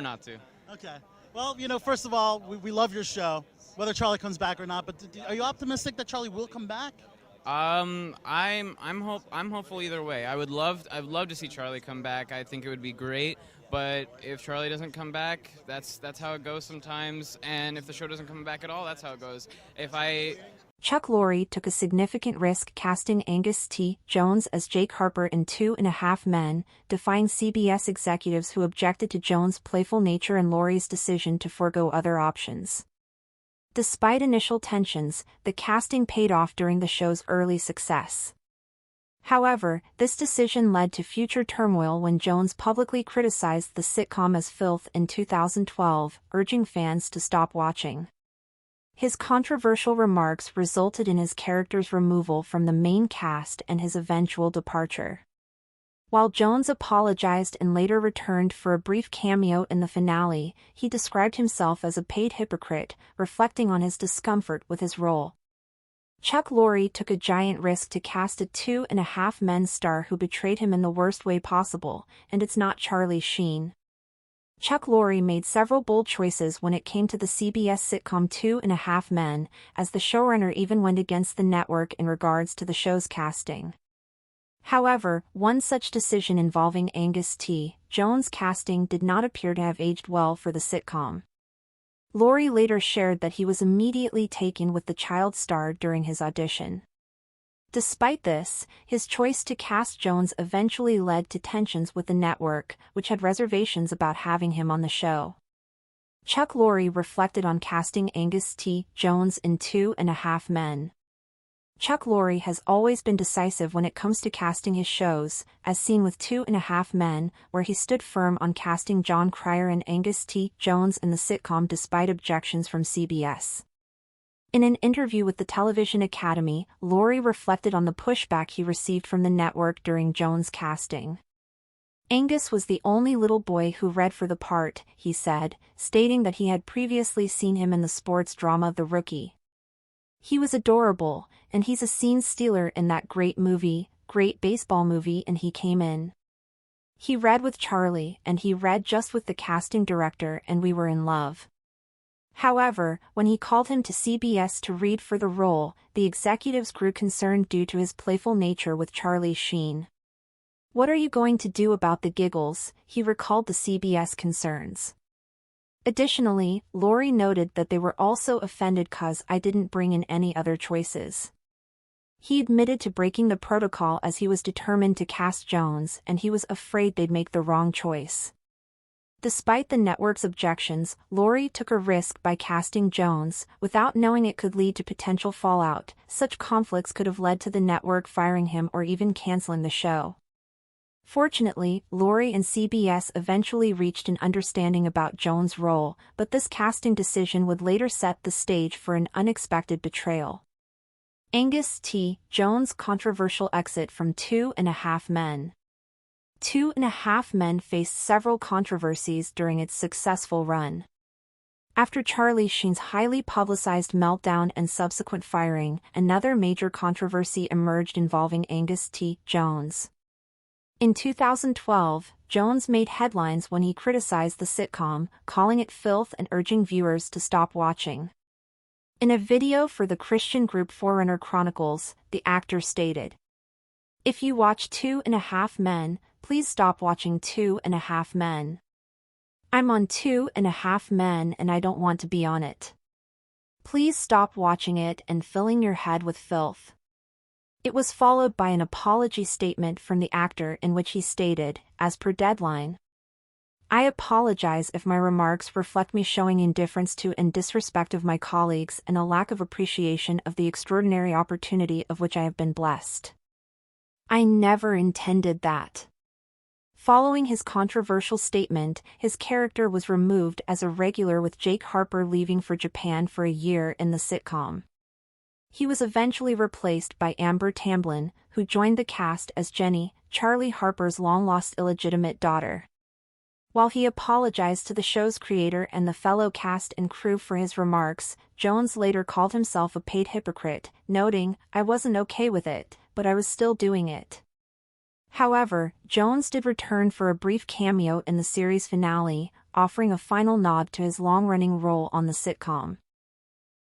not to. Okay. Well, first of all, we love your show, whether Charlie comes back or not. But are you optimistic that Charlie will come back? I'm hopeful either way. I'd love to see Charlie come back. I think it would be great. But if Charlie doesn't come back, that's how it goes sometimes. And if the show doesn't come back at all, that's how it goes. Chuck Lorre took a significant risk casting Angus T. Jones as Jake Harper in 2.5 Men, defying CBS executives who objected to Jones' playful nature and Lorre's decision to forego other options. Despite initial tensions, the casting paid off during the show's early success. However, this decision led to future turmoil when Jones publicly criticized the sitcom as filth in 2012, urging fans to stop watching. His controversial remarks resulted in his character's removal from the main cast and his eventual departure. While Jones apologized and later returned for a brief cameo in the finale, he described himself as a paid hypocrite, reflecting on his discomfort with his role. Chuck Lorre took a giant risk to cast a 2.5 Men star who betrayed him in the worst way possible, and it's not Charlie Sheen. Chuck Lorre made several bold choices when it came to the CBS sitcom 2.5 Men, as the showrunner even went against the network in regards to the show's casting. However, one such decision involving Angus T. Jones' casting did not appear to have aged well for the sitcom. Lorre later shared that he was immediately taken with the child star during his audition. Despite this, his choice to cast Jones eventually led to tensions with the network, which had reservations about having him on the show. Chuck Lorre reflected on casting Angus T. Jones in 2.5 Men. Chuck Lorre has always been decisive when it comes to casting his shows, as seen with 2.5 Men, where he stood firm on casting Jon Cryer and Angus T. Jones in the sitcom despite objections from CBS. In an interview with the Television Academy, Lorre reflected on the pushback he received from the network during Jones' casting. Angus was the only little boy who read for the part, he said, stating that he had previously seen him in the sports drama The Rookie. He was adorable, and he's a scene stealer in that great baseball movie, and he came in. He read with Charlie, and he read just with the casting director, and we were in love. However, when he called him to CBS to read for the role, the executives grew concerned due to his playful nature with Charlie Sheen. "What are you going to do about the giggles?" he recalled the CBS concerns. Additionally, Lorre noted that they were also offended cause I didn't bring in any other choices. He admitted to breaking the protocol as he was determined to cast Jones, and he was afraid they'd make the wrong choice. Despite the network's objections, Lorre took a risk by casting Jones, without knowing it could lead to potential fallout. Such conflicts could have led to the network firing him or even canceling the show. Fortunately, Lorre and CBS eventually reached an understanding about Jones' role, but this casting decision would later set the stage for an unexpected betrayal. Angus T. Jones' controversial exit from 2.5 Men. 2.5 Men faced several controversies during its successful run. After Charlie Sheen's highly publicized meltdown and subsequent firing, another major controversy emerged involving Angus T. Jones. In 2012, Jones made headlines when he criticized the sitcom, calling it filth and urging viewers to stop watching. In a video for the Christian group Forerunner Chronicles, the actor stated, "If you watch 2.5 Men, please stop watching 2.5 Men. I'm on 2.5 Men and I don't want to be on it. Please stop watching it and filling your head with filth." It was followed by an apology statement from the actor in which he stated, as per Deadline, "I apologize if my remarks reflect me showing indifference to and disrespect of my colleagues and a lack of appreciation of the extraordinary opportunity of which I have been blessed. I never intended that." Following his controversial statement, his character was removed as a regular with Jake Harper leaving for Japan for a year in the sitcom. He was eventually replaced by Amber Tamblyn, who joined the cast as Jenny, Charlie Harper's long-lost illegitimate daughter. While he apologized to the show's creator and the fellow cast and crew for his remarks, Jones later called himself a paid hypocrite, noting, "I wasn't okay with it, but I was still doing it." However, Jones did return for a brief cameo in the series finale, offering a final nod to his long-running role on the sitcom.